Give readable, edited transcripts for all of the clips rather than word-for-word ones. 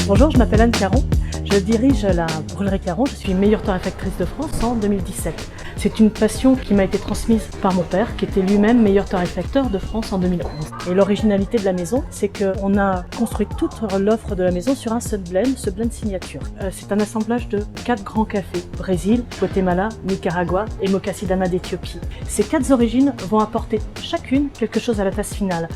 Bonjour, je m'appelle Anne Caron. Je dirige la brûlerie Caron. Je suis meilleure torréfactrice de France en 2017. C'est une passion qui m'a été transmise par mon père, qui était lui-même meilleur torréfacteur de France en 2011. Et l'originalité de la maison, c'est qu'on a construit toute l'offre de la maison sur un seul blend, ce blend signature. C'est un assemblage de 4 grands cafés: Brésil, Guatemala, Nicaragua et Moka Sidama d'Éthiopie. Ces 4 origines vont apporter chacune quelque chose à la tasse finale.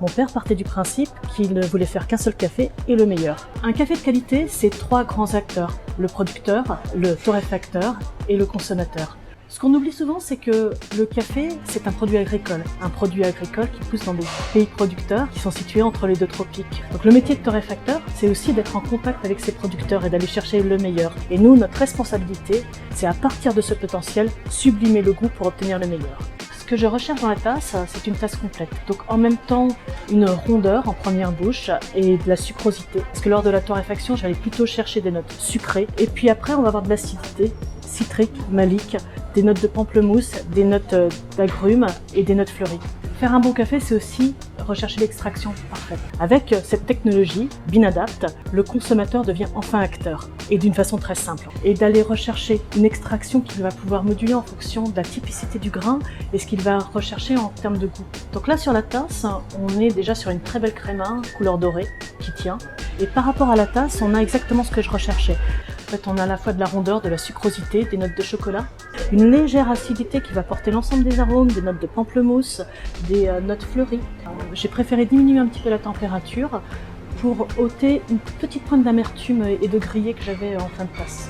Mon père partait du principe qu'il ne voulait faire qu'un seul café et le meilleur. Un café de qualité, c'est 3 grands acteurs: le producteur, le torréfacteur et le consommateur. Ce qu'on oublie souvent, c'est que le café, c'est un produit agricole qui pousse dans des pays producteurs qui sont situés entre les 2 tropiques. Donc le métier de torréfacteur, c'est aussi d'être en contact avec ces producteurs et d'aller chercher le meilleur. Et nous, notre responsabilité, c'est à partir de ce potentiel, sublimer le goût pour obtenir le meilleur. Ce que je recherche dans la tasse, c'est une tasse complète. Donc en même temps, une rondeur en première bouche et de la sucrosité. Parce que lors de la torréfaction, j'allais plutôt chercher des notes sucrées. Et puis après, on va avoir de l'acidité citrique, malique, des notes de pamplemousse, des notes d'agrumes et des notes fleuries. Faire un bon café, c'est aussi rechercher l'extraction parfaite. Avec cette technologie, BinAdapt, le consommateur devient enfin acteur, et d'une façon très simple. Et d'aller rechercher une extraction qu'il va pouvoir moduler en fonction de la typicité du grain et ce qu'il va rechercher en termes de goût. Donc là, sur la tasse, on est déjà sur une très belle créma, couleur dorée, qui tient. Et par rapport à la tasse, on a exactement ce que je recherchais. En fait, on a à la fois de la rondeur, de la sucrosité, des notes de chocolat, une légère acidité qui va porter l'ensemble des arômes, des notes de pamplemousse, des notes fleuries. J'ai préféré diminuer un petit peu la température pour ôter une petite pointe d'amertume et de grillé que j'avais en fin de tasse.